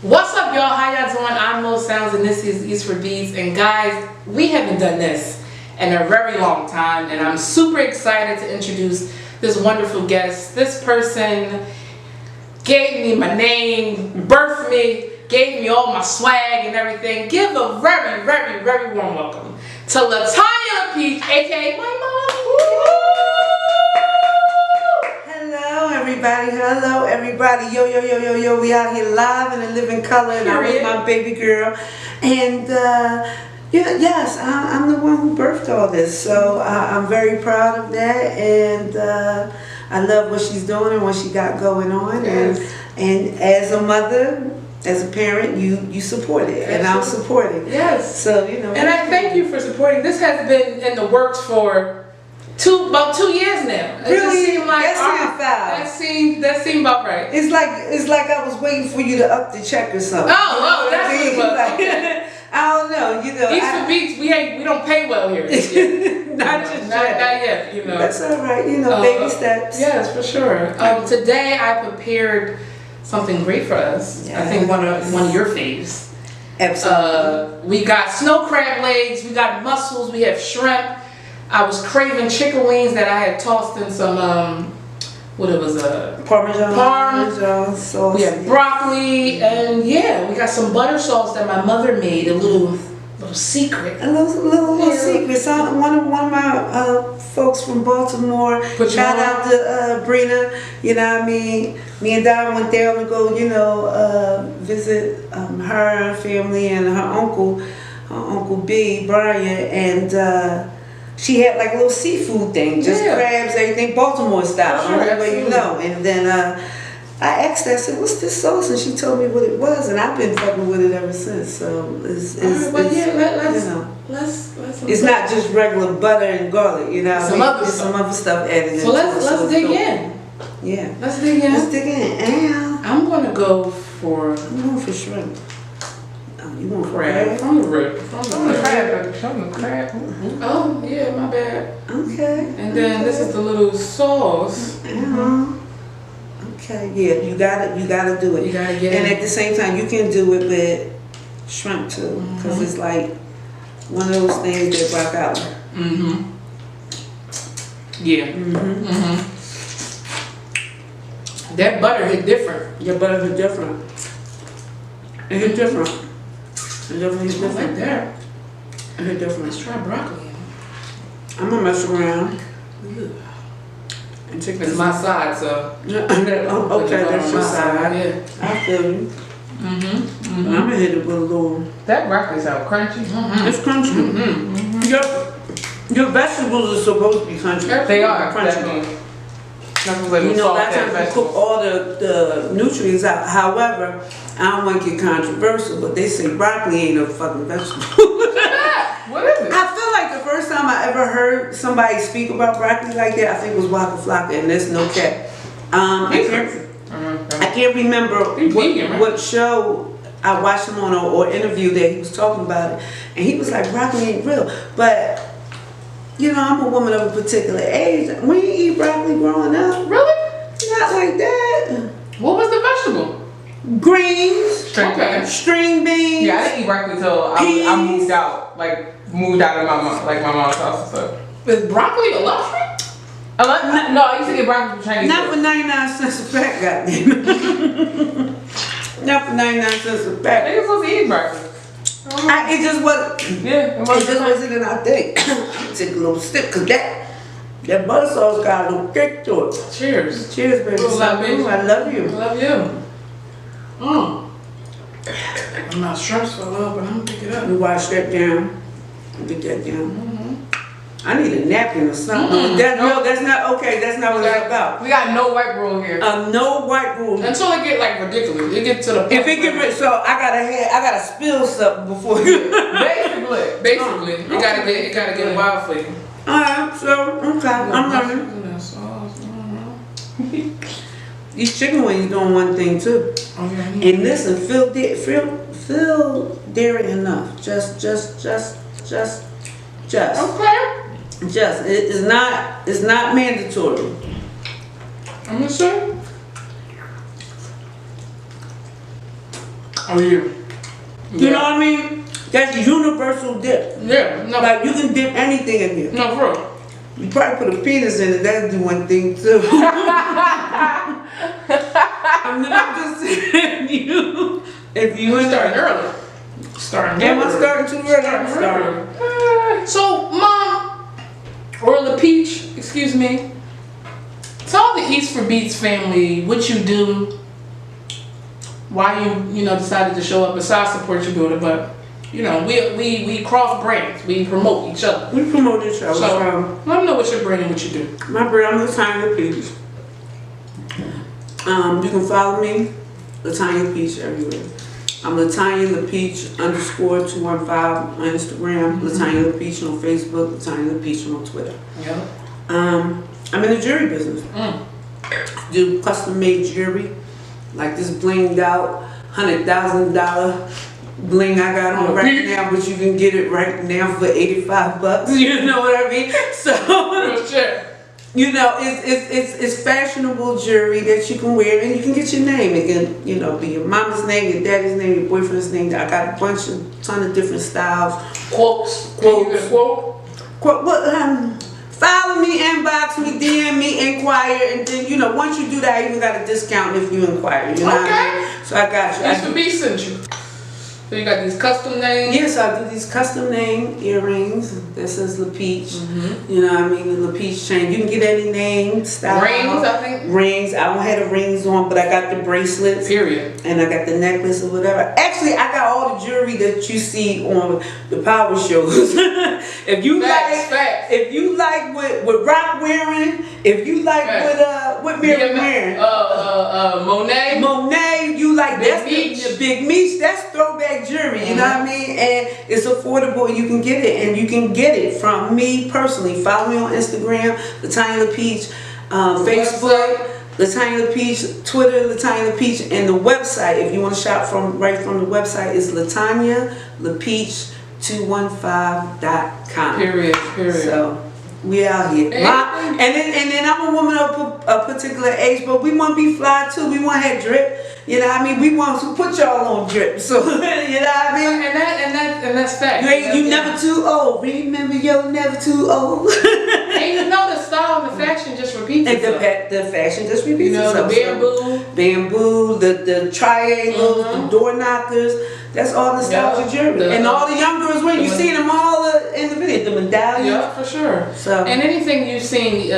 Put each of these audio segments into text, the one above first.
What's up, y'all? How y'all doing? I'm Mo Sounds, and this is Eats4Beats. And guys, we haven't done this in a very long time, and I'm super excited to introduce this wonderful guest. This person gave me my name, birthed me, gave me all my swag and everything. Give a very, very, very warm welcome to LaTanya LaPeach, aka my mom. Hello everybody. Yo. We out here live in a living color, and I'm with my baby girl. And yes, I'm the one who birthed all this, so I'm very proud of that. And I love what she's doing and what she got going on. Yes. And as a mother, as a parent, you support it, and I'm supporting. Yes. So you know. And I thank you for supporting. This has been in the works for about 2 years now. It really? just seemed like that seemed about right. It's like I was waiting for you to up the check or something. Oh, that's what it was. Like, Okay. I don't know. Eats4Beats, we don't pay well here. Not yet. You know. That's all right. Baby steps. Yes, for sure. Today I prepared something great for us. Yes. I think one of your faves. Absolutely. We got snow crab legs. We got mussels. We have shrimp. I was craving chicken wings that I had tossed in some Parmesan sauce. We have broccoli, and we got some butter sauce that my mother made. A little secret. A little secret. So one of my folks from Baltimore. Shout out to Brina. You know what I mean? Me and Don went there to go, visit her family and her uncle B, Brian, and she had like a little seafood thing, just crabs, everything, Baltimore style, you know. And then I asked her, I said, "What's this sauce?" And she told me what it was, and I've been fucking with it ever since. So it's not just regular butter and garlic, you know. Some other stuff added. So let's dig in. Yeah, let's dig in. Let's dig in. And I'm gonna go for shrimp. You want crab? From the crab. Oh yeah, my bad. Okay. And then this is the little sauce. Okay. Yeah, you gotta do it. You gotta get it. And at the same time, you can do it with shrimp too, because it's like one of those things that rock out. Yeah. That butter hit different. Your butter hit different. It hit different. It definitely hit different. Like that. It hit different. Let's try broccoli. I'm gonna mess around. And chicken is my side, so. Okay, that's your side. Yeah. I feel you. I'm gonna hit it with a little. That broccoli sounds crunchy. It's crunchy. Your vegetables are supposed to be crunchy. They are crunchy. A lot of times you cook all the nutrients out. However, I don't want to get controversial, but they say broccoli ain't no fucking vegetable. What is it? I feel like the first time I ever heard somebody speak about broccoli like that, I think it was Waka Flocka, and there's no cap. I can't remember what show I watched him on or interview that he was talking about it, and he was like, broccoli ain't real. But I'm a woman of a particular age. We didn't eat broccoli growing up. Really? Not like that. What was the vegetable? Greens. String beans. Yeah, I didn't eat broccoli until I moved out. Moved out of my mom's house and stuff. Is broccoli a luxury? No, I used to get broccoli from Chinese. Not for 99 cents a pack, goddamn. Not for 99 cents a pack. Niggas supposed to eat broccoli. It just wasn't. Yeah, it just wasn't in our thing. Take a little sip, cause that butter sauce got a little kick to it. Cheers. Cheers, baby. I love you. I love you. I'm not stressed for love, but I'm gonna pick it up. We wash that down. Get that down. I need a napkin or something. That's not okay. That's not what it's about. We got no white rule here. No white rule. Until it get ridiculous. It get to the point. If it get so I gotta spill something before you. Basically, it gotta get wild for you. Alright, so okay, I'm learning. These chicken wings doing one thing too. And listen, feel dairy enough. Just. Okay. Just. It's not mandatory. I'm gonna say. Oh yeah. You know what I mean? That's universal dip. Yeah. No. Like you can dip anything in here. No, for real. You probably put a penis in it. That'd do one thing too. I'm just saying you. If you starting early. Starting am I early. starting too early? I'm starting. So, Mom, or LaPeach, excuse me, tell the Eats4Beats family what you do, why you decided to show up. Besides support your daughter, but we cross brands, we promote each other. We promote each other. So let them know what your brand and what you do. My brand, I'm LaTanya LaPeach. You can follow me, LaTanya LaPeach, everywhere. I'm LaTanya LaPeach _215 on Instagram, LaTanya LaPeach on Facebook, LaTanya LaPeach on Twitter. Yeah. I'm in the jewelry business. Do custom made jewelry, like this blinged out $100,000 bling I got on right now, but you can get it right now for $85. You know what I mean? So. It's fashionable jewelry that you can wear, and you can get your name. It can, be your mama's name, your daddy's name, your boyfriend's name. I got a ton of different styles. Quotes. Quote. Follow me, inbox me, DM me, inquire, and then once you do that, I even got a discount if you inquire. You know what I mean? So I got you. Eats4Beats sent you. So you got these custom names? Yes, I do these custom name earrings. That says LaPeach. You know what I mean? The LaPeach chain. You can get any name, style. Rings, I think? Rings. I don't have the rings on, but I got the bracelets. Period. And I got the necklace or whatever. Actually, I got all the jewelry that you see on the power shows. If you like what Rock wearing, if you like what Mary wearing. Monet, you like Big that's the Big Meech, that's throwback jewelry, you know what I mean? And it's affordable, and you can get it, and you can get it from me personally. Follow me on Instagram, LaTanya LaPeach, Facebook, LaTanya LaPeach, Twitter, LaTanya LaPeach, and the website, if you want to shop right from the website, is LaTanya LaPeach 215.com. Period. So we out here. And then I'm a woman of a particular age, but we want to be fly too. We want to have drip. You know what I mean? We want to put y'all on drip. So, you know what I mean? And that's fact. You never too old. Remember, you're never too old. And the style and the fashion just repeats itself. The fashion just repeats itself. The bamboo, the triangles, the door knockers. That's all the styles of jewelry. And all the young girls wear. You see them all in the video. The medallions. Yeah, for sure. So. And anything you've seen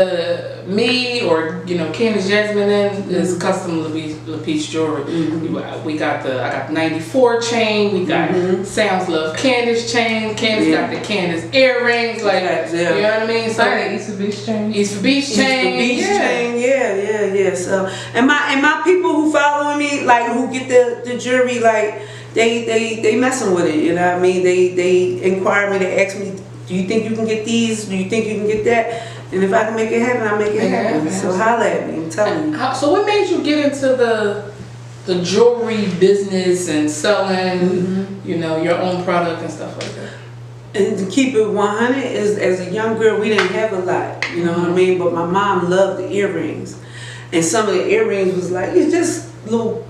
me or Candice, Jasmyne in is custom LaPeach jewelry. I got the 94 chain. We got Sam's Love Candice chain. Candice got the Candice earrings. Like you know what I mean? So Eats4Beats chain. Eats4Beats chain. Yeah. So and my people who follow me, like who get the jewelry, like they messing with it. You know what I mean? They inquire me. They ask me, do you think you can get these? Do you think you can get that? And if I can make it happen, I make it happen. So holla at me. I'm telling you. So what made you get into the jewelry business and selling, your own product and stuff like that? And to keep it 100, as a young girl, we didn't have a lot. You know what I mean? But my mom loved the earrings, and some of the earrings was like it's just little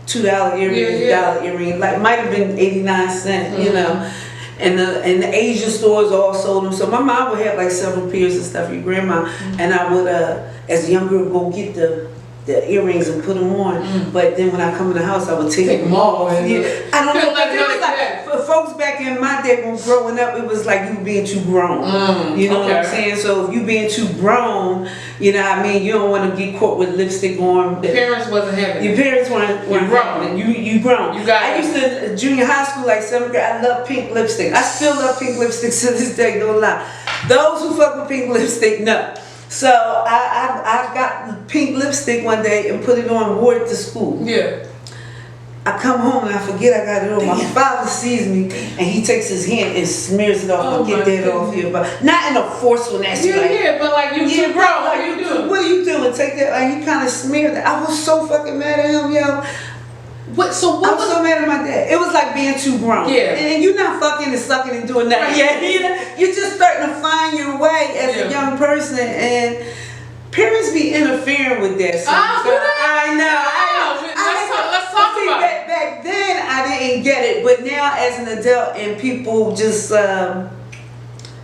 $2 earrings, $1 earrings. Like might have been 89 cents, you know. And the Asian stores all sold them. So my mom would have like several pairs of stuff, your grandma, and I would, as a young girl, go get the earrings and put them on. But then when I come in the house, I would take them off. I don't know. It was like, for folks back in my day when growing up, it was like you being too grown. You know what I'm saying? So if you being too grown, you know what I mean? You don't want to get caught with lipstick on. Your parents wasn't having it. Your parents weren't grown. You grown. I used to, junior high school, like 7th grade, I love pink lipstick. I still love pink lipstick to this day, don't lie. Those who fuck with pink lipstick, no. So I got pink lipstick one day and put it on and wore it to school. Yeah. I come home and I forget I got it on. My father sees me and he takes his hand and smears it off. Get that off here, but not in a forceful, nasty way. But like you too grown. What are you doing? What are you doing? Take that. Like he kind of smeared it. I was so fucking mad at him, yo. I was so mad at my dad. It was like being too grown. Yeah. And you're not fucking and sucking and doing that. Yeah. You're just starting to find your way as a young person, and parents be interfering with that. I know. Let's talk about it. Back then, get it. But now as an adult and people just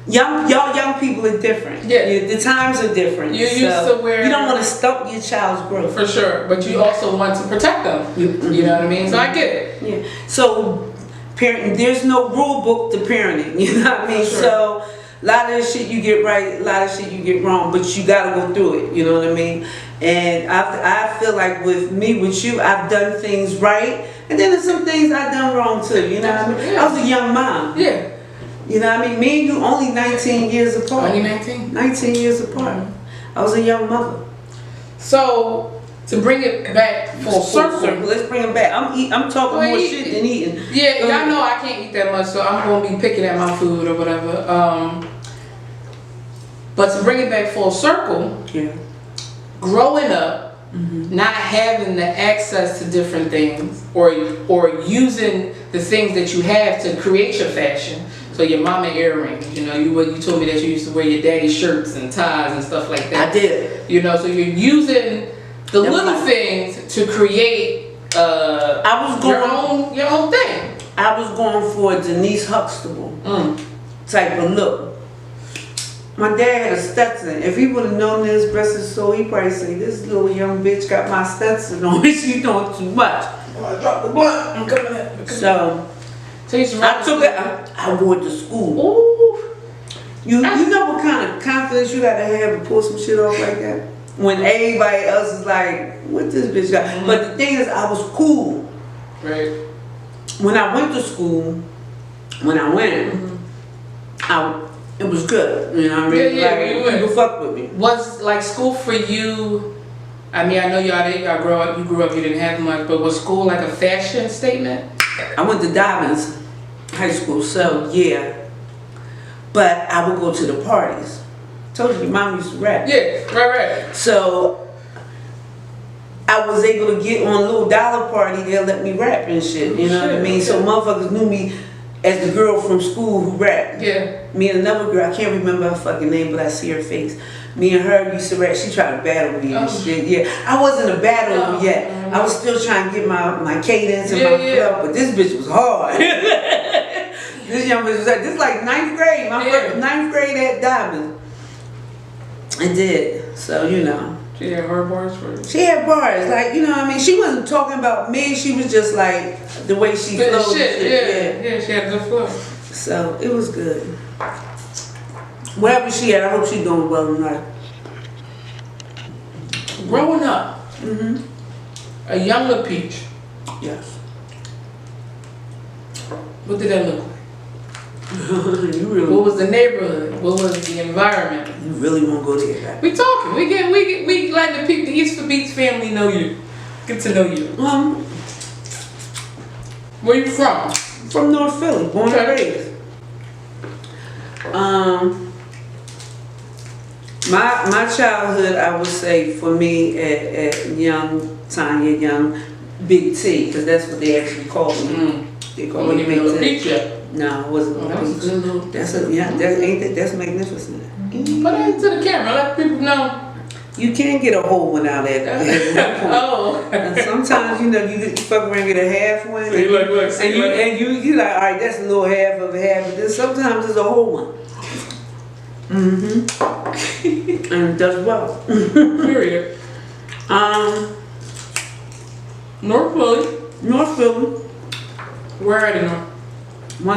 young people are different. Yeah. The times are different. You're used to where you don't want to stump your child's growth. For sure, but you also want to protect them. You know what I mean? So I get it. Yeah. So parenting, there's no rule book to parenting. You know what I mean? Sure. So a lot of the shit you get right, a lot of shit you get wrong, but you gotta go through it. You know what I mean? And I feel like with you, I've done things right, and then there's some things I've done wrong too. You know what I mean? Yeah. I was a young mom. Yeah. You know what I mean? Me and you only 19 years apart. Only 19? 19 years apart. I was a young mother. So, to bring it back full circle. Let's bring it back. I'm talking more shit than eating. Yeah, y'all know I can't eat that much, so I'm going to be picking at my food or whatever. But to bring it back full circle, Yeah. growing up, not having the access to different things or using the things that you have to create your fashion. So your mama earrings, you know, you told me that you used to wear your daddy's shirts and ties and stuff like that. I did. You know, so you're using the little things to create your own thing. I was going for a Denise Huxtable type of look. My dad had a Stetson. If he would have known this, bless his soul, he probably say, "This little young bitch got my Stetson on. She doing too much." Oh, I dropped the blunt. I'm coming in. So I took it. I wore it to school. Ooh. You know what kind of confidence you gotta have to pull some shit off like that? When everybody else is like, "What this bitch got?" But the thing is, I was cool. Right. When I went to school, it was good. You know what I mean? Yeah, like, people fuck with me. Was like school for you? I mean, I know you grew up. You didn't have much, but was school like a fashion statement? I went to Dobbins High School, so yeah. But I would go to the parties. Told you, your mom used to rap. Yeah, right. So I was able to get on a little dollar party. They'll let me rap and shit. You know what I mean? So motherfuckers knew me as the girl from school who rapped. Yeah. Me and another girl, I can't remember her fucking name, but I see her face. Me and her used to rap. She tried to battle me and shit. Yeah, I wasn't a battler yet. I was still trying to get my cadence and my flow, but this bitch was hard. This young bitch was like, this is like 9th grade. My first 9th grade at Diamond. I did. So, you know. She had her bars for you? She had bars. Like, you know what I mean? She wasn't talking about me. She was just like the way she flowed. Yeah, she had a good flow. So, it was good. Wherever she at, I hope she's doing well in life. Growing up, a young LaPeach. Yes. What did that look like? You What was the neighborhood? What was the environment? You really won't go there, right? We talking. We like the people. The Eats4Beats family know you. Get to know you. Where you from? From North Philly, born and raised. My childhood, I would say, for me, at young Tanya, young Big T, because that's what they actually called me. They called me Big T. No, it wasn't a peach. That's magnificent. Put it into the camera. Let people know. You can't get a whole one out of that. Oh. And sometimes, you know, you fuck around and get a half one. So you like, and you like, all right, that's a little half of a half. But then sometimes it's a whole one. And it does well. Period. North Philly. North Philly. Where at in North?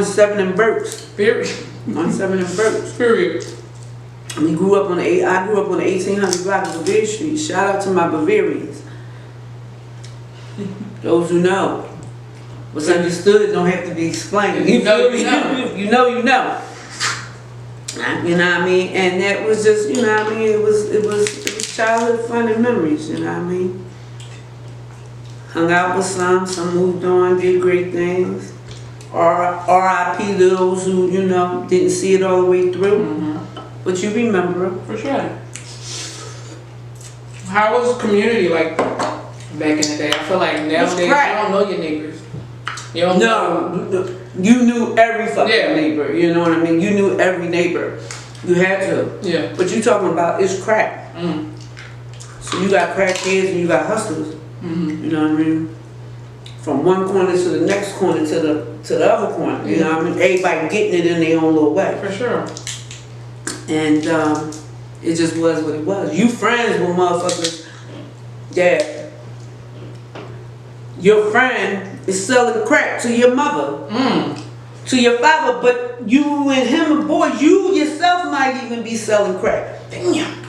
17 in Burks. Period. 17 in Burks. Period. I grew up on the 1800 block of Bavaria Street. Shout out to my Bavarians. Those who know. What's understood don't have to be explained. You know. You know. You know what I mean? And that was just, you know what I mean? It was childhood fun and memories, you know what I mean? Hung out with some moved on, did great things. R.I.P. to those who, you know, didn't see it all the way through. But you remember. For sure. How was the community like back in the day? I feel like nowadays you don't know your neighbors. You don't know. You knew every fucking neighbor. You know what I mean? You knew every neighbor. You had to. Yeah. But you talking about it's crack. So you got crack kids and you got hustlers. You know what I mean? from one corner to the next corner to the other corner. You know what I mean? Everybody getting it in their own little way. For sure. And it just was what it was. You friends with motherfuckers that your friend is selling crack to your mother, to your father, but you and him and boy, you yourself might even be selling crack. Damn.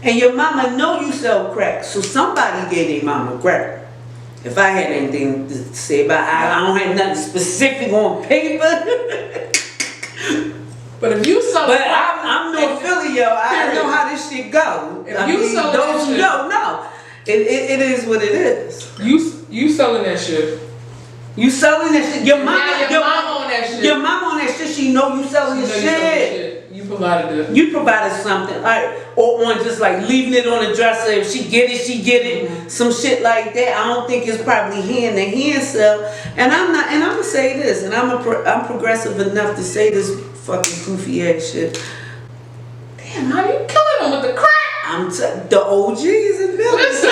And your mama know you sell crack, so somebody gave their mama crack. If I had anything to say about it, I don't have nothing specific on paper. But if you sell But I'm North Philly, yo. I know how this shit go. If you sell that shit, no. It is what it is. You selling that shit. You selling that shit. Your mama on that shit. Your mama on that shit. She know you selling your shit. You provided it. You provided something, alright, or on just like leaving it on the dresser. If she get it, she get it. Some shit like that. I don't think it's probably hand to hand sell. And I'm gonna say this, and I'm progressive enough to say this fucking goofy ass shit. Damn, how you killing them with the crack? The OGs in Milton. Listen,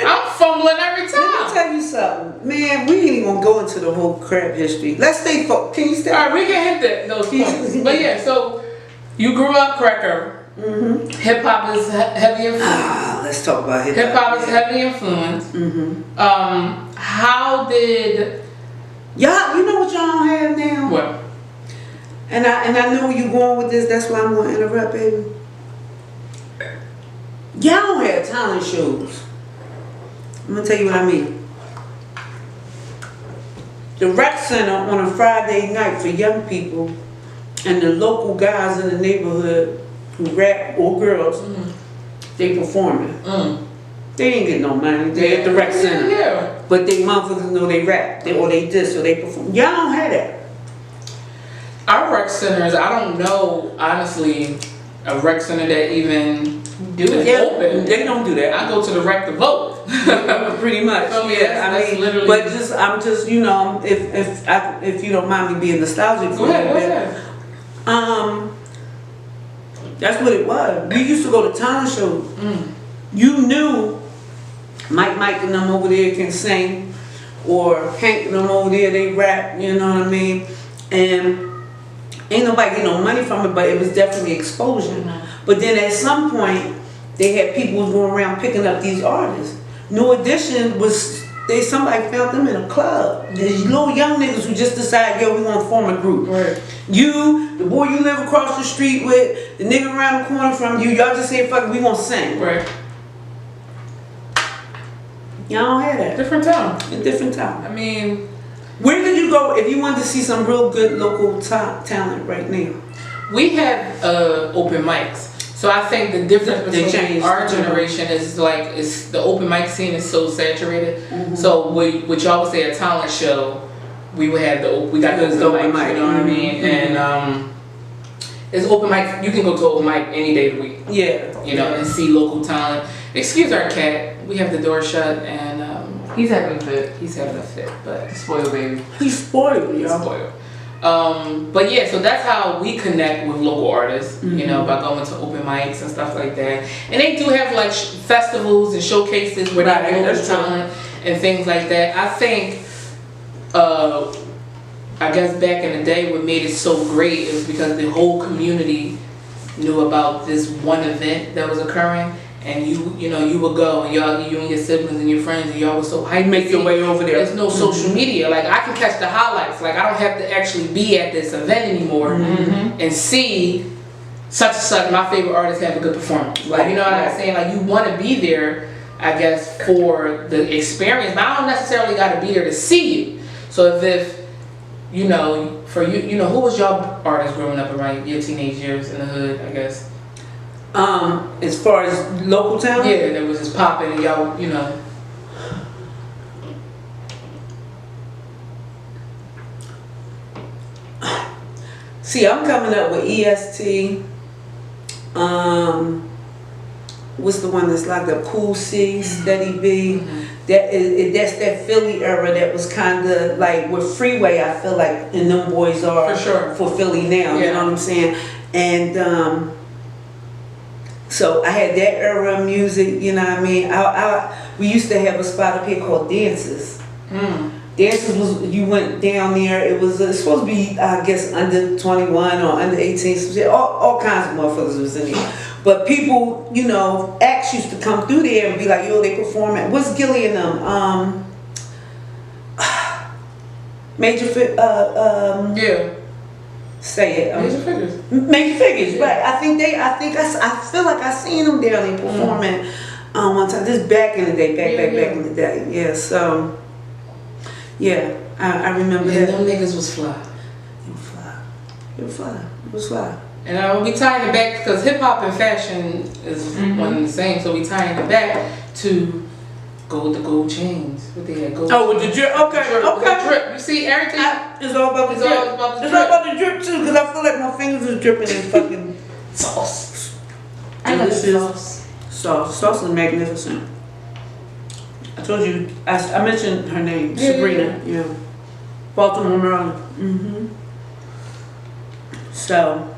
I'm fumbling every time. Let me tell you something, man. We ain't even gonna go into the whole crap history. Let's stay focused. Can you stay? All right, we can hit those points. But yeah, so you grew up cracker. Hip hop is heavy influence. Let's talk about hip hop. Hip hop is heavy influence. How did y'all? You know what y'all don't have now? What? And I know where you're going with this. That's why I'm gonna interrupt, baby. Y'all don't have talent shows. I'm gonna tell you what I mean. The rec center on a Friday night for young people, and the local guys in the neighborhood who rap, or girls, they performing. They ain't getting no money. They at the rec center. Yeah. But they motherfuckers know they rap, or they this, or they perform. Y'all don't have that. Our rec centers, I don't know, honestly, a rec center that even open. They don't do that. I go to the rec to vote. Pretty much. That's literally. But I'm just, you know, if you don't mind me being nostalgic for a little bit. That's what it was. We used to go to talent shows. You knew Mike and them over there can sing, or Hank and them over there, they rap, you know what I mean? And ain't nobody get no money from it, but it was definitely exposure. But then at some point, they had people who going around picking up these artists. New Edition was, somebody found them in a club. These little young niggas who just decided, yo, we want to form a group. Right. You, the boy you live across the street with, the nigga around the corner from you, y'all just say, fuck it, we want to sing. Right. Y'all don't have that. Different time. A different time. I mean, where did you go if you wanted to see some real good local talent right now? We have open mics. So I think the difference between our generation is the open mic scene is so saturated. So what y'all would say a talent show, we got the open mic, you know what I mean? And it's open mic. You can go to open mic any day of the week. Yeah. You know, and see local talent. Excuse our cat. We have the door shut and he's having a fit. He's having a fit, but spoiled baby. He's spoiled, y'all. He's spoiled. But yeah, so that's how we connect with local artists, you know, by going to open mics and stuff like that. And they do have like festivals and showcases where they have local talent and things like that. I think, I guess back in the day, what made it so great is because the whole community knew about this one event that was occurring. And you would go and you and your siblings and your friends and y'all was so hyped. Make your way over there. There's no social media. Like I can catch the highlights. Like I don't have to actually be at this event anymore and see such and such. My favorite artist have a good performance. Like you know what I'm saying? Like you want to be there, I guess, for the experience. But I don't necessarily got to be there to see you. So if you know, for you know, who was your artist growing up around your teenage years in the hood? I guess. As far as local talent? Yeah, there was this popping and y'all, you know. See, I'm coming up with EST. What's the one that's like the Cool C, Steady B? That's that Philly era that was kind of like with Freeway. I feel like and them boys are for sure for Philly now. You know what I'm saying? And so I had that era of music, you know what I mean? We used to have a spot up here called Dances. dances was, you went down there, it was supposed to be, I guess, under 21 or under 18, some shit. All kinds of motherfuckers was in there. But people, you know, acts used to come through there and be like, yo, they performing. What's Gilly and them? Yeah. Say it. Major Figures. Major Figures, Yeah. right. I feel like I seen them there, they performing one time. This back in the day, back in the day. Yeah, so, yeah, I remember Yeah, that. them niggas was fly. It was fly. And we tying it back because hip hop and fashion is one and the same. So we tying it back to the gold chains. What they had gold. Oh, with the drip. Okay, With the drip. You see everything. It's all about the drip. All about the It's drip. all about the drip too, because I feel like my fingers is dripping in fucking Sauce. I love delicious sauce. Sauce is magnificent. I told you, I mentioned her name, Yeah, Sabrina. Yeah. Baltimore, Maryland. Mm-hmm. So,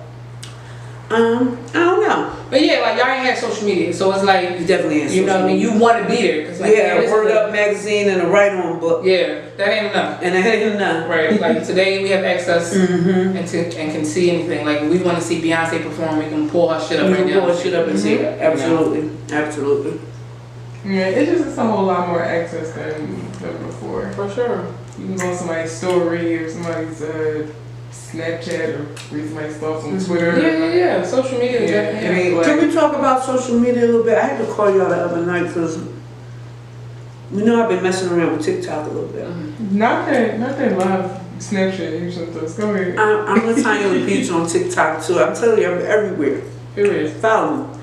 I don't know. But yeah, like y'all ain't had social media, so it's like You definitely ain't you know what I mean. You want to be there, cause like yeah, this Word is Up magazine and a write on book. Yeah, that ain't enough. And I ain't enough. Right, like today we have access Mm-hmm. and can see anything. Like we want to see Beyonce perform, we can pull her shit up You right can now. pull shit up and see it. Absolutely. Absolutely. Yeah, it's just a whole lot more access than before. For sure. You can go on somebody's story or somebody's Snapchat or read somebody's thoughts on Twitter. Yeah. Social media. Yeah, it ain't like. Can we talk about social media a little bit? I had to call y'all the other night because you know I've been messing around with TikTok a little bit. Not that live Snapchat or something. Go ahead. I'm LaTanya LaPeach on TikTok too. I'm telling you, I'm everywhere. Period. Follow me.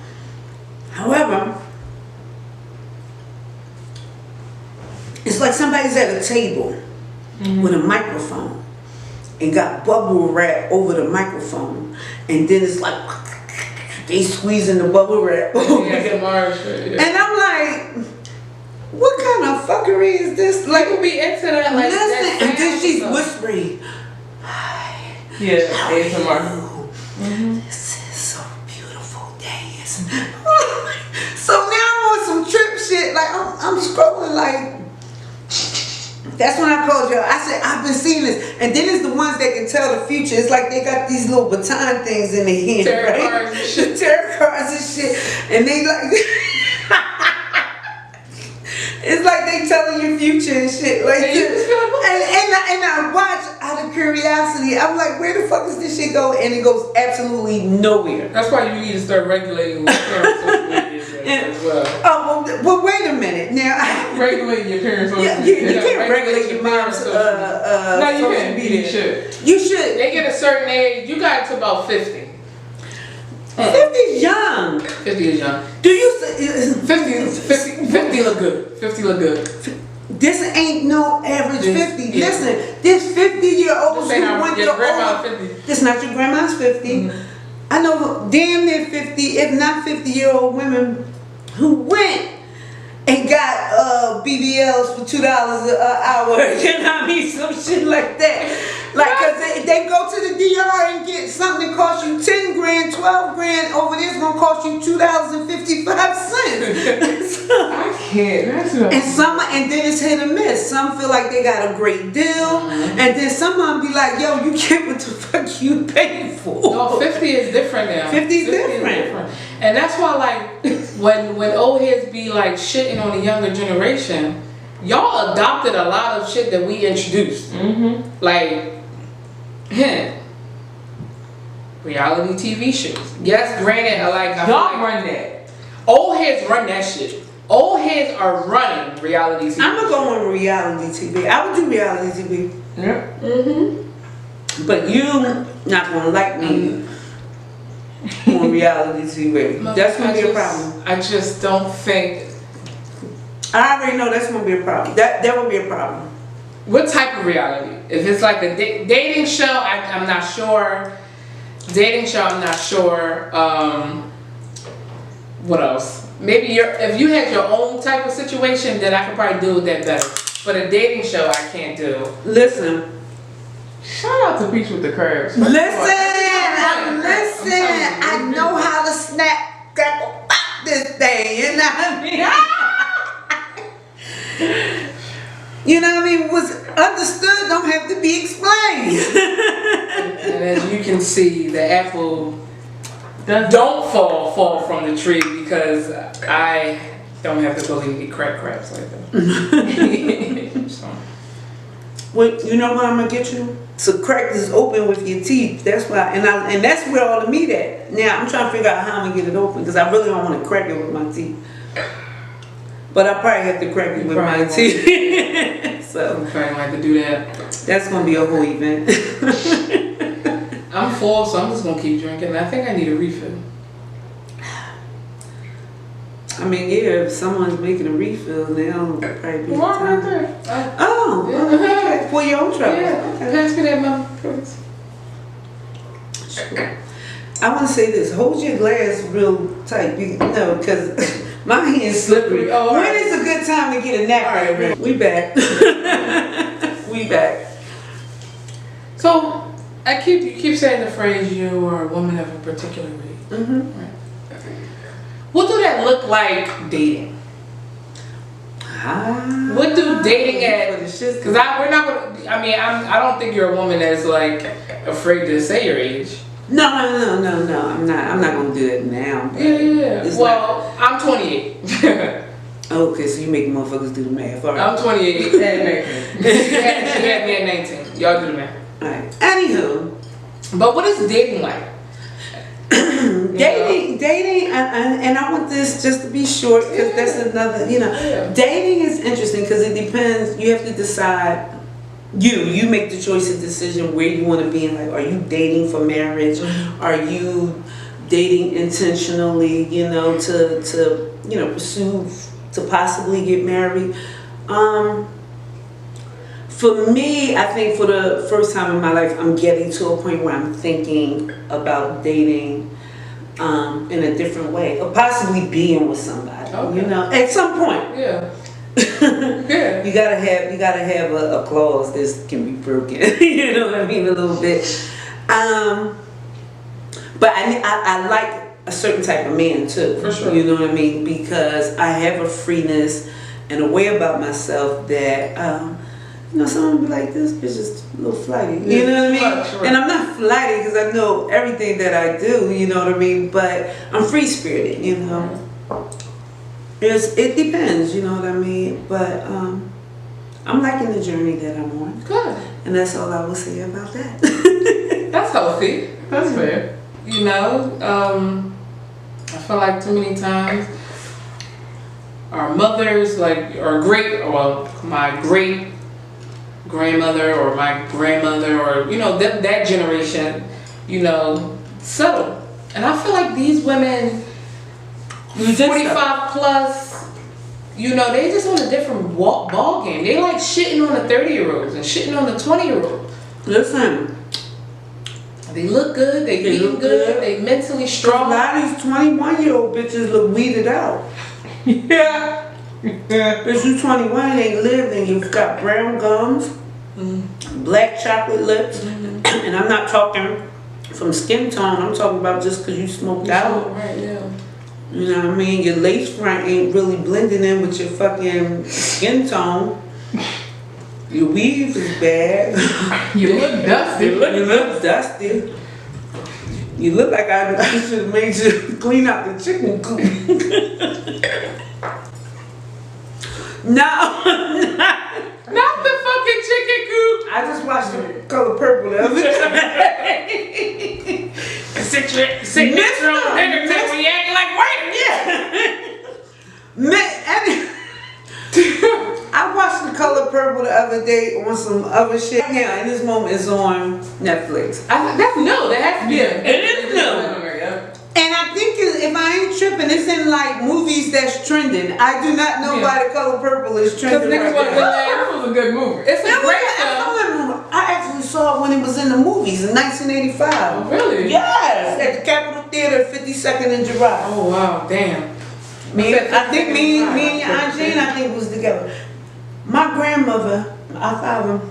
However, it's like somebody's at a table with a microphone and got bubble wrap over the microphone, and then it's like they squeezing the bubble wrap over it. And I'm like, what kind of fuckery is this? Like, People be into that. Like listen, that and then she's sound. whispering. Yeah, How are ASMR. you? This is so beautiful dance. So now I'm on some trip shit. Like I'm scrolling like. That's when I called y'all. I said, I've been seeing this. And then it's the ones that can tell the future. It's like they got these little baton things in their hand, Tarot right? cards and shit. Tarot cards and shit. And they like, it's like they telling your future and shit. Like, And you just feel like, and I watch out of curiosity. I'm like, where the fuck does this shit go? And it goes absolutely nowhere. That's why you need to start regulating your social media as well. Oh, well, wait a minute. Now, Regulating your parents' social you media. can't regulate your mom's No, you social can't. media. You should. You should. They get a certain age. You got to about 50. 50's young. 50 is young. Do you 50 look good. 50 look good. This ain't no average This- 50. yeah. Listen, this 50-year-olds This ain't who our- went your to grandma old. 50. This not your grandma's 50. I know damn near 50, if not 50-year-old women who went and got BBLs for $2 an hour. You know what I mean? Some shit like that. Like, cause they go to the DR and get something that costs you 10 grand, 12 grand. Over there, it's gonna cost you $2.55. I can't. That's what And then it's hit or miss. Some feel like they got a great deal, and then some of them be like, "Yo, you get what the fuck you paying for." No, 50 is different now. 50 is different. And that's why, like, when old heads be like shitting on the younger generation, y'all adopted a lot of shit that we introduced. Like, reality TV shows. Yes, granted, I feel y'all like run that. old heads run that shit. Old heads are running reality TV. I'm gonna go on reality TV. I would do reality TV, Yeah. but you not gonna like me on reality TV. That's gonna be a problem. I just don't think. I already know that's gonna be a problem. That would be a problem. What type of reality? If it's like a dating show, I'm not sure. Dating show, I'm not sure. What else? Maybe if you had your own type of situation, then I could probably deal with that better. But a dating show, I can't do. Listen. Shout out to Beach with the Crabs. Listen, I know how to snap, crackle, pop, 'This thing, you know what I mean? You know what I mean? Was understood, don't have to be explained. And as you can see, the apple don't fall from the tree because I don't have to go eat crack crabs like that. So. Well, you know what I'm gonna get you? So crack this open with your teeth. That's why, and that's where all the meat at. Now I'm trying to figure out how I'm gonna get it open because I really don't want to crack it with my teeth. But I probably have to crack it with my teeth. So I'm trying like to do that. That's gonna be a whole event. I'm full, so I'm just gonna keep drinking. I think I need a refill. I mean, yeah, if someone's making a refill, they'll probably be Right time. there. Oh, Yeah. okay. For your own trouble. Yeah, Okay. pass me that, mama, please. Sure. I want to say this: hold your glass real tight, because my hand's slippery. Oh, when right. is a good time to get a nap? All right, We back. We back. So you keep saying the phrase "you are a woman of a particular age." Mm-hmm. Right. What do that look like dating? What do dating at? Because we're not gonna. I mean, I don't think you're a woman that's like afraid to say your age. No. I'm not gonna do that now. Yeah. It's Well, I'm 28. Okay, so you make motherfuckers do the math. All right. I'm 28. She had me at 19. Y'all do the math. All right. Anywho, but what is dating like? dating, and I want this just to be short because that's another, Yeah. Dating is interesting because it depends. You have to decide. You make the choice and decision where you want to be in life. Are you dating for marriage? Mm-hmm. Are you dating intentionally? To pursue to possibly get married. For me, I think for the first time in my life, I'm getting to a point where I'm thinking about dating in a different way, or possibly being with somebody. Okay. At some point. Yeah. Yeah. You gotta have a clause that can be broken. You know what I mean, a little bit. But I like a certain type of man too. For sure. You know what I mean, because I have a freeness and a way about myself that. Someone will be like, this bitch is a little flighty. You know what I mean? Sure. And I'm not flighty because I know everything that I do, you know what I mean? But I'm free-spirited, It depends, you know what I mean? But I'm liking the journey that I'm on. Good. And that's all I will say about that. That's healthy. That's fair. I feel like too many times our mothers, my great grandmother or my grandmother or that generation, settle. And I feel like these women, 45 plus, they just on a different ball game. They like shitting on the 30-year-olds and shitting on the 20-year-olds. Listen. They look good, they eat good, they mentally strong. A lot of these 21-year-old bitches look weeded out. Yeah. Bitch, you 21 and ain't lived and you've got brown gums, black chocolate lips, and I'm not talking from skin tone, I'm talking about just because you smoked out. Right, yeah. You know what I mean? Your lace front ain't really blending in with your fucking skin tone. Your weave is bad. You look dusty. You look dusty. You look like I should have made you clean out the chicken coop. No, Not the fucking chicken coop. I just watched The Color Purple the other day. Sit next to on dinner table when you acting like white. I watched The Color Purple the other day on some other shit. Now, in this moment, it's on Netflix. That's new. That has to be. Yeah, it is new. And I think if I ain't tripping, it's in like movies that's trending. I do not know why The Color Purple is trending. Because right now. that was a good movie. It's a great film. I actually saw it when it was in the movies in 1985. Oh, really? Yes, at the Capitol Theater, 52nd and Girard. Oh wow, damn. I think me and Aunt Jane, I think was together. My grandmother, I found them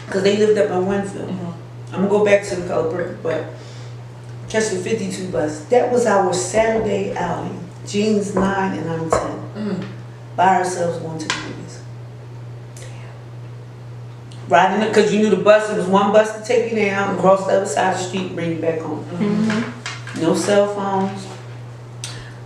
because they lived up on Winfield. I'm gonna go back to The Color Purple, but catch the 52 bus. That was our Saturday outing. Jean's 9 and I'm 10. By ourselves going to the movies. riding it because you knew the bus. It was one bus to take you down, and cross the other side of the street, and bring you back home. No cell phones.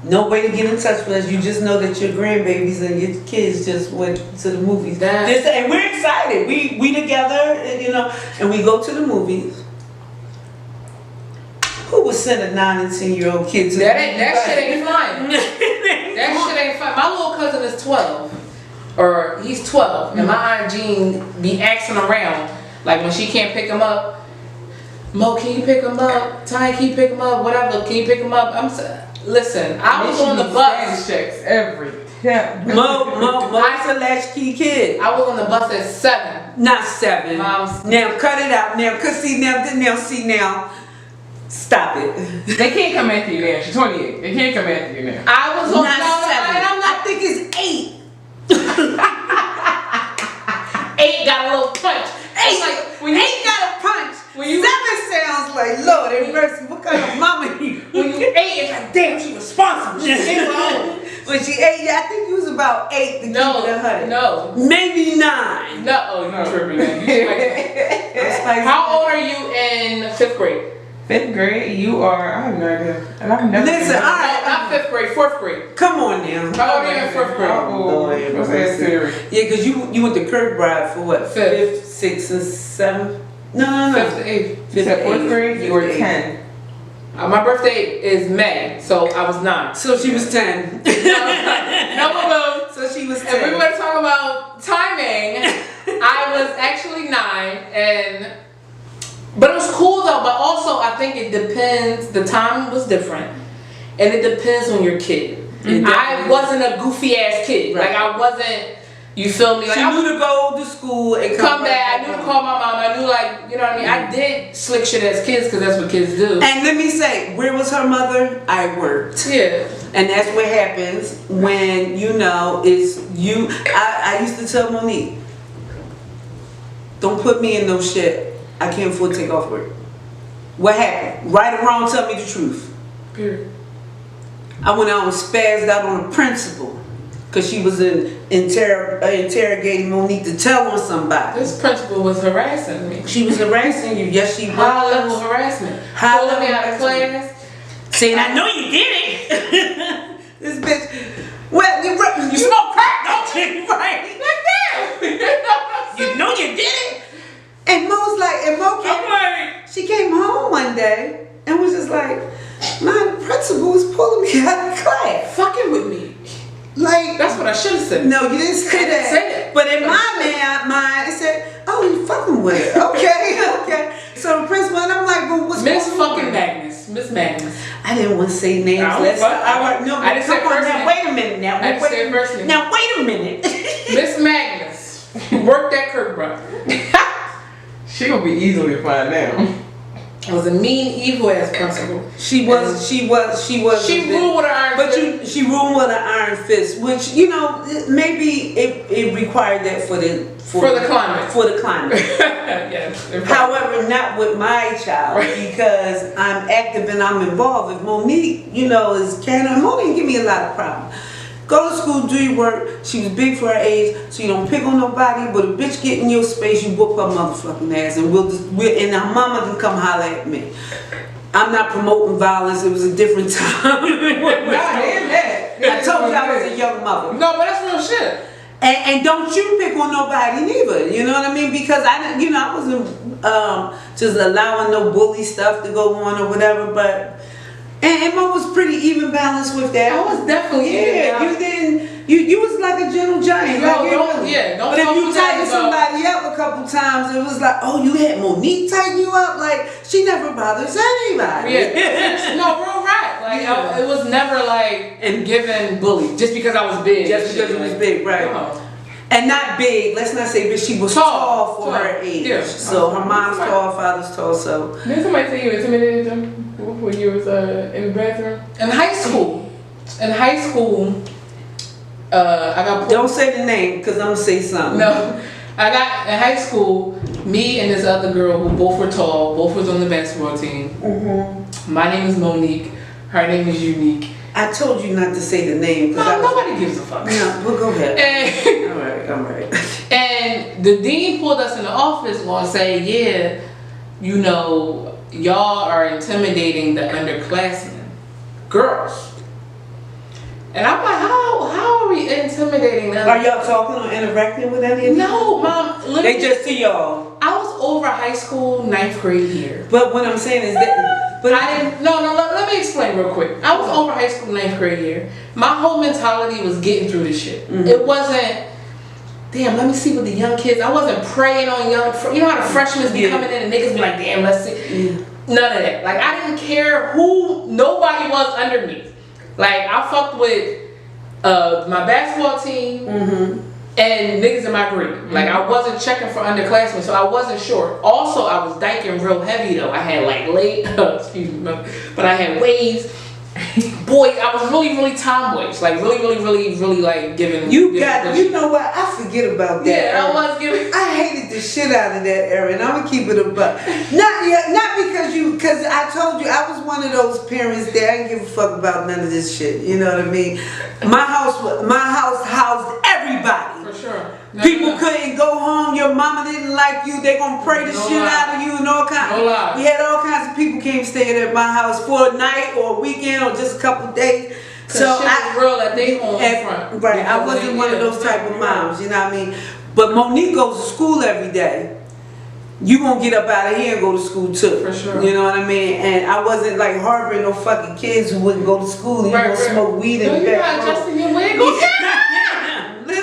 No way to get in touch with us. You just know that your grandbabies and your kids just went to the movies. And we're excited. We together, and, you know, and we go to the movies. Who would send a 9 and 10-year-old kid to that shit ain't fun. That shit ain't fun. My little cousin is 12. Or he's 12. And my Aunt Jean be asking around. Like when she can't pick him up. Mo, can you pick him up? Ty, can you pick him up? Whatever, can you pick him up? Listen, I was on the bus. Checks every time. Mo's a latchkey kid. I was on the bus at 7. Not 7. Mom's. Now cut it out. Now, cause see now. Stop it. They can't come after you now. She's 28. They can't come after you now. I was on not 7. And I'm I think it's 8. 8 got a little punch. 8 when you, 8 got a punch. When you 7 sounds like Lord have mercy. What kind of mama you? when you 8, it's like damn, she responsible. She came home. When she 8, yeah, I think you was about 8 to keep it 100. No. Maybe 9. No, oh, you tripping, man. How old are you in 5th grade? 5th grade, you are. I have no idea. And I've never. Listen, all right. Not 5th grade, 4th grade. Come on now. How old are you in 4th grade? Oh, what's that theory? Yeah, because you went to Kirkbride for what? 5th, 6th, and 7th? No. 5th to 8th. You said 4th grade, you were 10. My birthday is May, so I was 9. So she was 10. No. So she was 10. If we were to talk about timing, I was actually 9, but it was cool though. But also, I think it depends. The time was different, and it depends on your kid. I wasn't a goofy ass kid. Right. Like I wasn't. You feel me? Like she knew to go to school and come back. I knew to call my mom. I knew, like, you know what I mean. I did slick shit as kids because that's what kids do. And let me say, where was her mother? I worked. Yeah. And that's what happens when you know is you. I used to tell Monique, don't put me in no shit. I can't afford to take off work. What happened? Right or wrong, tell me the truth. Period. I went out and spazzed out on the principal because she was interrogating Monique to tell on somebody. This principal was harassing me. She was harassing you. Yes, she was. High level harassment. Pulling me out of class. Saying, I know you did it. This bitch. Well, you smoke crack, don't you? Right? Like that. You know you did it. And Mo's like, she came home one day and was just like, my principal was pulling me out of class. Fucking with me. Like, that's what I should have said. No, you didn't say that. But in my mind, it said, oh, you fucking with it. Okay. So the principal, and I'm like, well, what's Miss fucking Magnus. Miss Magnus. I didn't want to say names. I didn't say first name. Wait a minute now. I didn't say first name. Now, wait a minute. Miss Magnus. Worked at Kirkbride. She gonna be easily to find out. It was a mean, evil ass principal. She ruled with an iron fist. She ruled with an iron fist, which, you know, maybe it required that for the climate. For the climate. Yes. However, not with my child, because I'm active and I'm involved. If Monique, you know, is carrying, Monique give me a lot of problems. Go to school, do your work. She was big for her age, so you don't pick on nobody. But a bitch get in your space, you whoop her motherfucking ass, and and her mama can come holler at me. I'm not promoting violence. It was a different time. I told you I was a young mother. No, but that's real shit. And don't you pick on nobody neither. You know what I mean? Because I wasn't just allowing no bully stuff to go on or whatever, but. And Mo was pretty even balanced with that. I was definitely you was like a gentle giant. Don't but if you tightened somebody up a couple times, it was like, oh, you had Monique tighten you up? Like, she never bothers anybody. Yeah. No, real right. Like, it was never like given bully just because I was big. Just because you was big, right. And not big, let's not say big, she was tall for her age. Yeah. So her mom's tall, father's tall, so. Did somebody say you intimidated them when you was in the bathroom? In high school, I got pulled. Don't say the name, because I'm going to say something. No. I got, in high school, me and this other girl who both were tall, both was on the basketball team. Mm-hmm. My name is Monique, her name is Unique. I told you not to say the name. No, nobody gives a fuck. No, well, go ahead. All right. And And the dean pulled us in the office and say, yeah, you know, y'all are intimidating the underclassmen, girls. And I'm like, how are we intimidating them? Are y'all talking or interacting with any of them? No, Mom. They just see y'all. I was over high school, 9th grade year. But what I'm saying is that, but I didn't. No. Let me explain real quick. I was over high school, 9th grade year. My whole mentality was getting through this shit. Mm-hmm. It wasn't. Damn, let me see what the young kids. I wasn't preying on young. You know how the freshmen be coming in and niggas be like, damn, let's see. Mm-hmm. None of that. Like I didn't care who. Nobody was under me. Like I fucked with my basketball team and niggas in my grade. Like I wasn't checking for underclassmen, so I wasn't sure. Also, I was dyking real heavy though. I had like excuse me, but I had waves. Boy, I was really tomboyish. Like really like giving. you know what? I forget about that. Yeah, I was giving. I hated the shit out of that era, and I'm gonna keep it about. Not because I told you I was one of those parents that I didn't give a fuck about none of this shit. You know what I mean? My house housed everybody. For sure. People couldn't go home. Your mama didn't like you. They gonna pray the shit out of you and all kinds. No lie. We had all kinds of people came staying at my house for a night or a weekend or just a couple days. So shit was real at they home front. Right, I wasn't one of those type of moms. You know what I mean? But Monique goes to school every day. You gonna get up out of here and go to school too. For sure. You know what I mean? And I wasn't like harboring no fucking kids who wouldn't go to school and you smoke weed in the back. Adjusting your wig. Listen.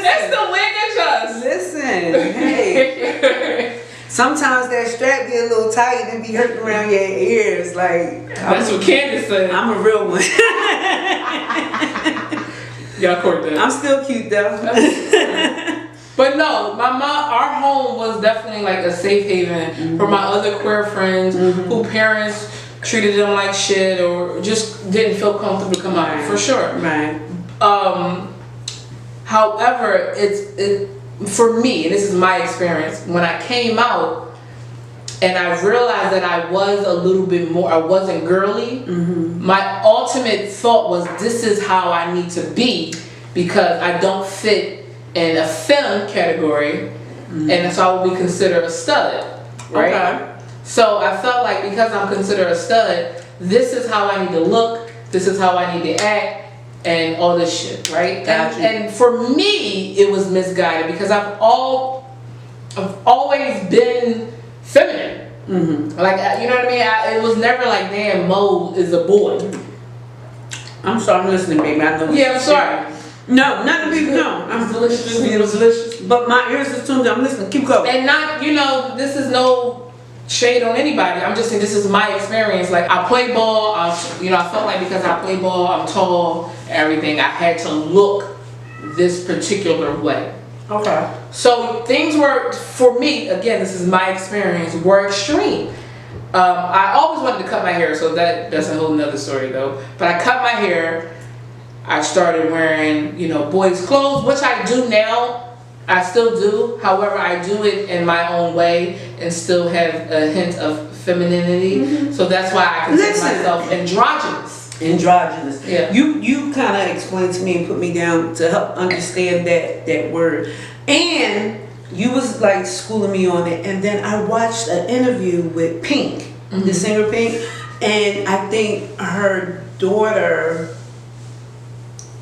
That's the wig adjust. Listen, hey. Sometimes that strap get a little tight and be hurting around your ears. Like that's what Candice said. I'm a real one. Y'all caught that. I'm still cute though. But no, our home was definitely like a safe haven for my other queer friends who parents treated them like shit or just didn't feel comfortable to come out. For sure. Right. However, for me, and this is my experience, when I came out and I realized that I was a little bit more, I wasn't girly, my ultimate thought was this is how I need to be because I don't fit in a femme category and so I would be considered a stud, right? Okay. So I felt like because I'm considered a stud, this is how I need to look, this is how I need to act, and all this shit, right? And for me, it was misguided because I've always been feminine. Like, you know what I mean? It was never like, damn, Mo is a boy. I'm sorry, I'm listening, baby. I know. Yeah, I'm sorry. No, not to be, no. I'm delicious. It was delicious. But my ears are tuned. I'm listening. Keep going. And not, you know, this is no shade on anybody. I'm just saying this is my experience. Like I play ball. I felt like because I play ball, I'm tall, everything. I had to look this particular way. Okay. So things were, for me, again, this is my experience, were extreme. I always wanted to cut my hair, so that's a whole nother story though. But I cut my hair. I started wearing, boys' clothes, which I do now. I still do. However, I do it in my own way and still have a hint of femininity. So that's why I consider myself androgynous. Androgynous. Yeah. You kind of explained to me and put me down to help understand that word. And you was like schooling me on it. And then I watched an interview with Pink, the singer Pink. And I think her daughter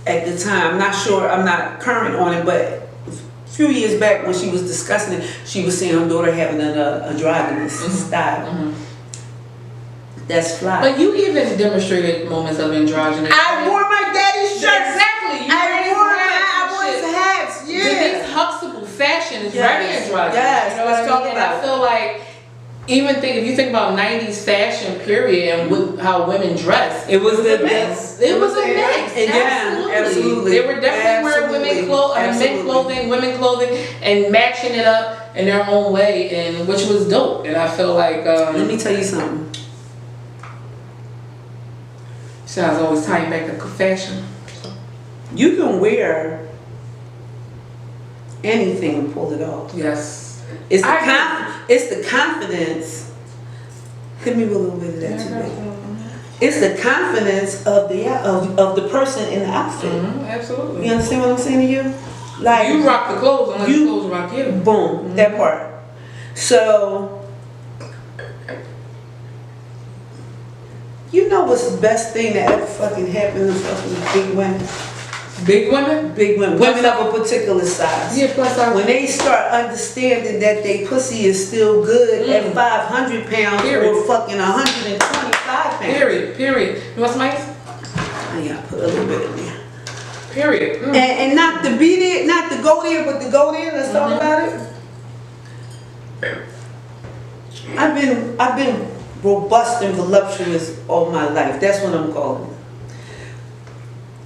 at the time, I'm not sure, I'm not current on it, but a few years back when she was discussing it, she was saying her daughter having an androgynous style. That's fly. But you even demonstrated moments of androgynous. I wore my daddy's shirt. Exactly. I wore his hats. Yeah. Denise Huxtable fashion is very androgynous. Yes. You know what I mean? And I feel like if you think about 90s fashion period and how women dress, it was a mix. It was a mix. Yeah, absolutely. They were definitely wearing men clothing, women clothing, and matching it up in their own way, and which was dope. And I feel like let me tell you something. So I was always tying back to fashion. You can wear anything and pull it off. Yes. It's the confidence. Hit me with a little bit of that too, baby. It's the confidence of the person in the outfit. Absolutely. You understand what I'm saying to you? Like you rock the clothes unless the clothes rock you. Boom, that part. So, you know what's the best thing that ever fucking happened to fucking big women? Big women? Big women. Women of a particular size. Yeah, plus size. When they start understanding that they pussy is still good at 500 pounds or fucking 125 pounds. Period. You want some ice? Yeah, put a little bit in there. Period. And not to be there, not to go there, but to go there. Let's talk about it. I've been robust and voluptuous all my life. That's what I'm calling it.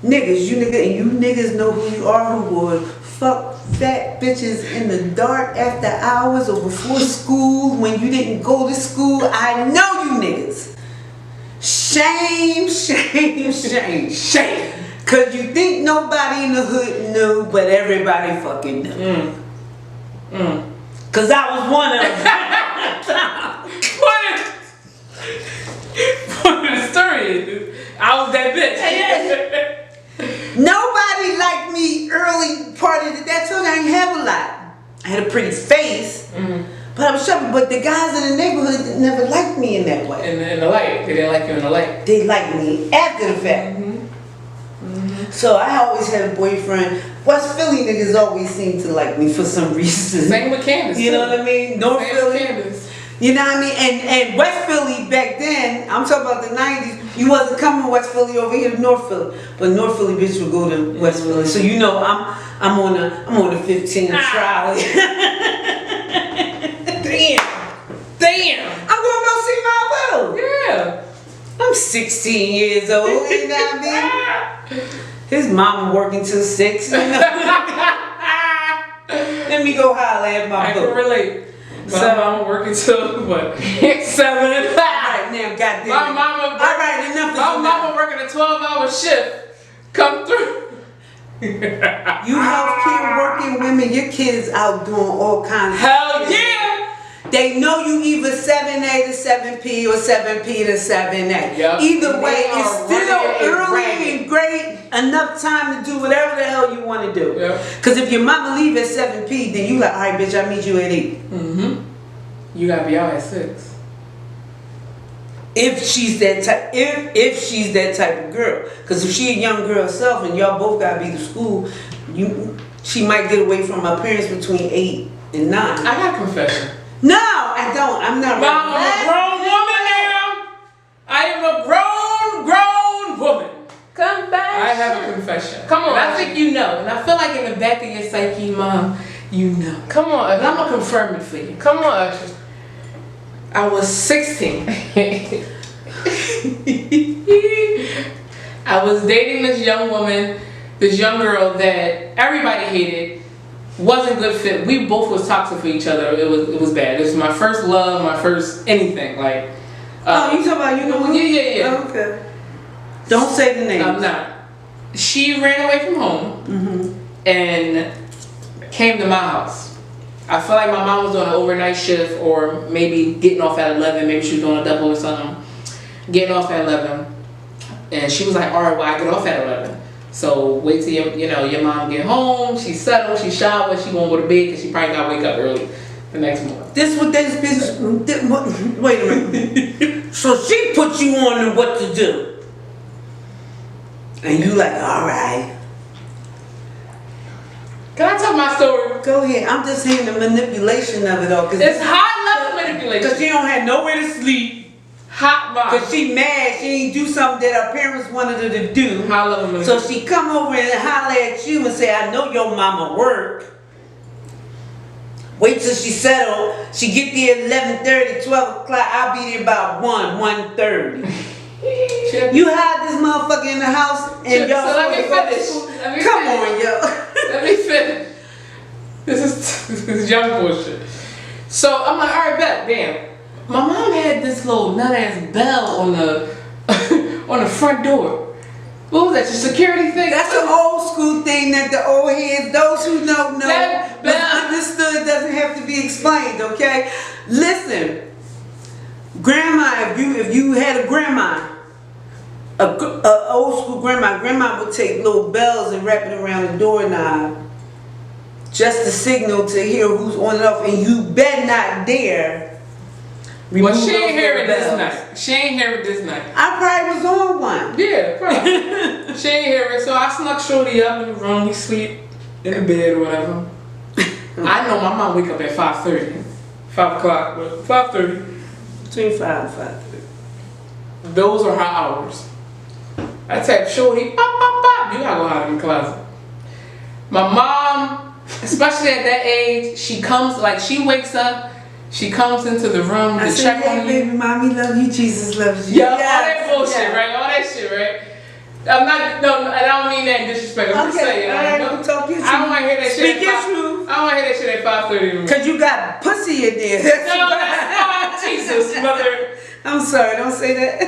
Niggas, you niggas know who you are, who would fuck fat bitches in the dark after hours or before school when you didn't go to school. I know you niggas. Shame, shame, shame, shame. Cause you think nobody in the hood knew, but everybody fucking knew. Cause I was one of them. Point of the story is, I was that bitch. Nobody liked me early part of that time. I didn't have a lot. I had a pretty face, but I was shopping. But the guys in the neighborhood never liked me in that way. In the light, they didn't like you in the light. They liked me after the fact. So I always had a boyfriend. West Philly niggas always seem to like me for some reason. Same with Candice. You know what I mean? North Philly. Candice. You know what I mean? And West Philly back then, I'm talking about the 90s, you wasn't coming to West Philly over here to North Philly. But North Philly bitch would go to West Philly. So you know I'm on a 15 trolley. Damn. I'm gonna go see my boo. Yeah. I'm 16 years old, you know what I mean? His mama working till 6. You know? Let me go holler at my boo. I can relate. My mama working till what? 7 and 5. Alright, now goddamn. My mama. Alright, enough. My mama working a 12-hour shift. Come through. You healthcare working women, your kids out doing all kinds of Hell shit. yeah! They know you either 7A to 7P or 7P to 7A. Yep. Either way, They it's are still running early and great enough time to do whatever the hell you want to do. Yep. Because if your mama leave at 7P, then you like, all right, bitch, I meet you at 8. You gotta be out at 6. If she's that type, if she's that type of girl, because if she a young girl herself and y'all both gotta be to school, she might get away from her parents between 8 and 9. I got a confession. No, I don't. I'm not. Mom, I'm a grown woman now. I am a grown woman. Come back. I have a confession. Come on. And I think you know, and I feel like in the back of your psyche, Mom, you know. Come on, And I'm gonna confirm it for you. Come on, Usher. I was 16. I was dating this young woman, this young girl that everybody hated, wasn't good fit. We both was toxic for each other. It was bad. It was my first love, my first anything. Like, You talking about Yeah. Oh, okay. Don't say the name. I'm not. She ran away from home and came to my house. I feel like my mom was doing an overnight shift or maybe getting off at 11. Maybe she was doing a double or something. Getting off at 11. And she was like, all right, well, I get off at 11. So wait till your mom get home. She settled, she showered, she won't go to bed because she probably got to wake up early the next morning. This what this bitch. Wait a minute. So she put you on to what to do, and you like, all right. Can I tell my story? Go ahead. I'm just saying the manipulation of it all. Cause It's high level manipulation. Because she don't have nowhere to sleep. Hot mom. Because she mad. She ain't do something that her parents wanted her to do. High level manipulation. So she come over and holler at you and say, I know your mama work. Wait till she settle. She get there 11:30, 12 o'clock. I'll be there about 1:30. You hide this motherfucker in the house and y'all. So let me finish. Come on, yo. Let me finish. This is young bullshit. So I'm like, all right, bet, damn. My mom had this little nut ass bell on the on the front door. What was that? Your security thing? That's an old school thing that the old heads, those who don't know, That but bell. understood doesn't have to be explained. Okay, listen, grandma. If you had a grandma, a old school grandma would take little bells and wrap it around the doorknob just a signal to hear who's on and off, and you better not dare. Well, she ain't hear it this night. She ain't hear it this night. I probably was on one. Yeah, probably. She ain't hear it, so I snuck Shorty up in the room. We sleep in the bed or whatever. I know my mom wake up at 5:30, 5 o'clock, but 5:30. Between 5 and 5:30. Those are her hours. I text Shorty, pop, pop, pop. You gotta go hide in the closet. My mom, especially at that age, she comes, like, she wakes up, she comes into the room to check on you. Baby, mommy love you, Jesus loves you. Yeah, all that bullshit, right? All that shit, right? I'm not, no, I don't mean that in disrespect. I'm just saying. Alright, don't talk your truth. I don't want to hear that shit. Speak your truth. I don't want to hear that shit at 5:30. Cause you got pussy in there. No, that's not Jesus, mother. I'm sorry, don't say that.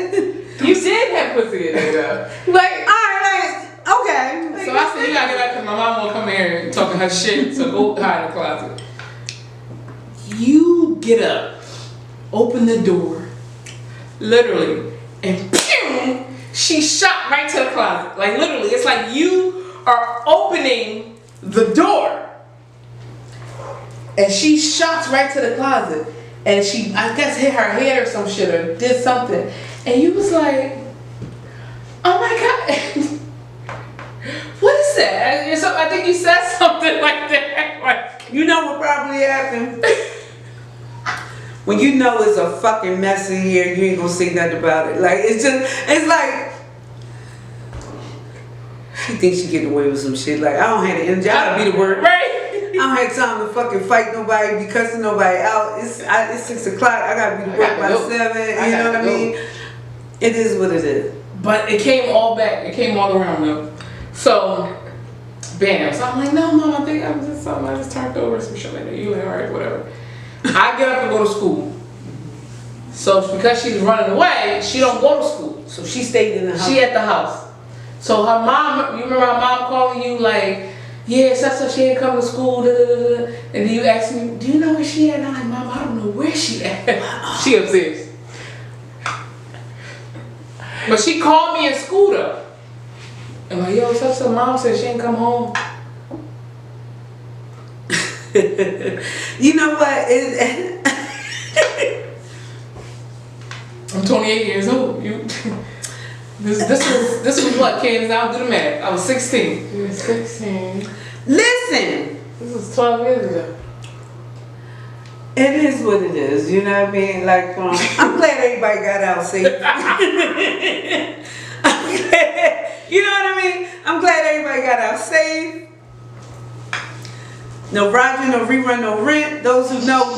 You did have pussy in there, though. Like, alright, okay. So I said, you gotta get up because my mom won't come here and talking her shit, so go hide in the closet. You get up, open the door, literally, and pew, she shot right to the closet. Like, literally, it's like you are opening the door, and she shots right to the closet, and she, I guess, hit her head or some shit, or did something, and you was like, oh my God. What is that? I think you said something like that. Like, You know what probably happened? When you know it's a fucking mess in here, you ain't gonna say nothing about it. Like, it's like, she thinks she getting away with some shit. Like, I don't have the energy. I gotta be to work. Right. I don't have time to fucking fight nobody, be cussing nobody out. It's 6 o'clock. I gotta be to work by 7. You know what I mean? It is what it is. But it came all back. It came all around though. So, bam. So I'm like, no, Mom, I think I was just something. I just turned over some shit like that. You like, all right, whatever. I get up and go to school. So because she's running away, she don't go to school. So she stayed in the house. She at the house. So her mom, you remember her mom calling you like, yeah, so she ain't come to school, da, da, da, da. And then you ask me, do you know where she at? And I'm like, Mom, I don't know where she at. She upstairs. But she called me in school though. I'm like, yo, so Mom said she ain't come home. You know what? I'm 28 years old. This was what, Candice? I'll do the math. I was 16. You were 16. Listen. This was 12 years ago. It is what it is. You know what I mean? Like, I'm glad everybody got out safe. You know what I mean? I'm glad everybody got out safe. No Roger, no rerun, no rent. Those who know.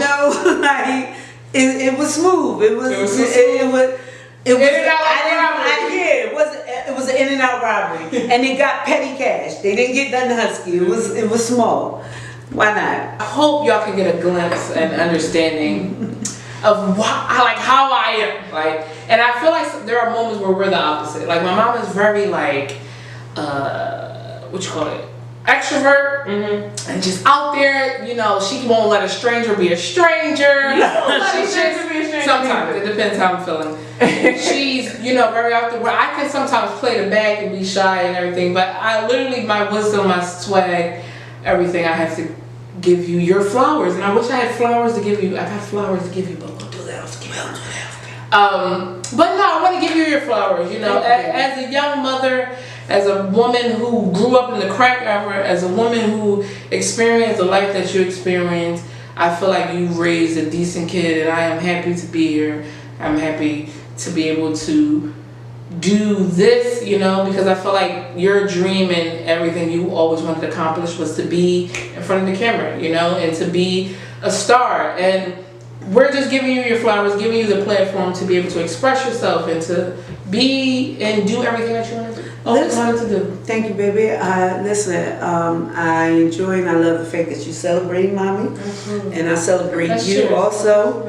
Like, it was smooth. It was an in and out robbery, and they got petty cash. They didn't get nothing husky. It was small. Why not? I hope y'all can get a glimpse and understanding of how I am. Like, and I feel like there are moments where we're the opposite. Like, my mom is very like, what you call it? Extrovert, and just out there, you know, she won't let a stranger be a stranger. Sometimes, it depends how I'm feeling. She's, you know, very out there where I can sometimes play the back and be shy and everything, but I literally, my wisdom, my swag, everything, I have to give you your flowers. And I wish I had flowers to give you. I got flowers to give you, but we'll do that. But no, I want to give you your flowers, you know, as a young mother, as a woman who grew up in the crack era, as a woman who experienced the life that you experienced, I feel like you raised a decent kid, and I am happy to be here. I'm happy to be able to do this, you know, because I feel like your dream and everything you always wanted to accomplish was to be in front of the camera, you know, and to be a star. And we're just giving you your flowers, giving you the platform to be able to express yourself and to be and do everything that you wanted to do. Thank you, baby. Listen, I enjoy and I love the fact that you celebrate mommy. Absolutely. And I celebrate you also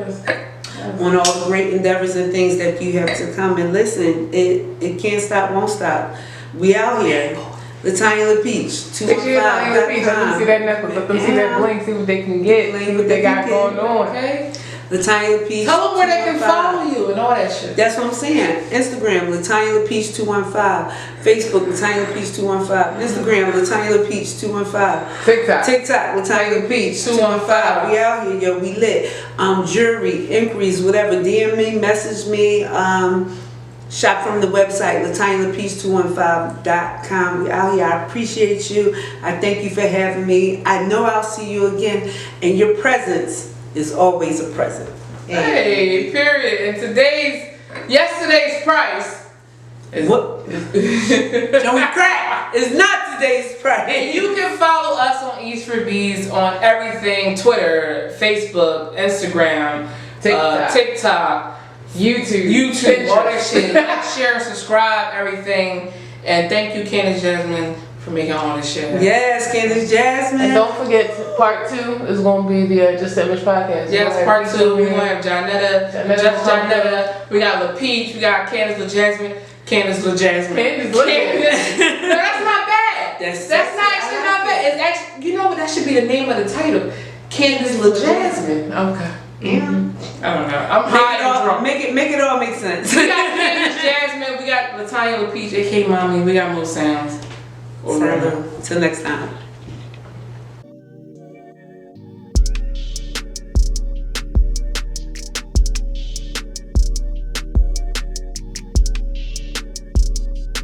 on all the great endeavors and things that you have to come. And listen, it can't stop, won't stop. We out here. LaTanya LaPeach, 215.com. Let them see that necklace. Let them see that bling. See what they can get. See what they got going on. Okay. LaTanya LaPeach. Tell them where they can 215. follow you and all that shit. That's what I'm saying. Instagram, LaTanya LaPeach 215. Facebook, LaTanya LaPeach 215. Instagram, LaTanya LaPeach 215. TikTok, LaTanya LaPeach 215. We out here, yo. We lit. Jury, inquiries, whatever. DM me, message me. Shop from the website, LaTanyaLaPeach215.com. We out here. I appreciate you. I thank you for having me. I know I'll see you again. And your presence is always a present. Hey, period. And yesterday's price is What? Joey Crack is not today's price. And you can follow us on Eats4Beats on everything: Twitter, Facebook, Instagram, TikTok, YouTube, all that shit. Like, share, subscribe, everything. And thank you, Candice, Jasmyne, for making all this shit. Yes, Candice, Jasmyne. And don't forget, part 2 is going to be the Just Image podcast. Yes, part 2. We're going to have Janetta. We got LaPeach. We got Candice, Jasmyne. Candice, Jasmyne. No, that's not bad. That's not actually not bad. It's actually, you know what? That should be the name of the title. Candice, Jasmyne. Okay. Yeah. I don't know. I'm high and drunk. Make it all make sense. We got Candice, Jasmyne. We got LaTanya LaPeach, aka Mommy. We got more sounds. Till next time.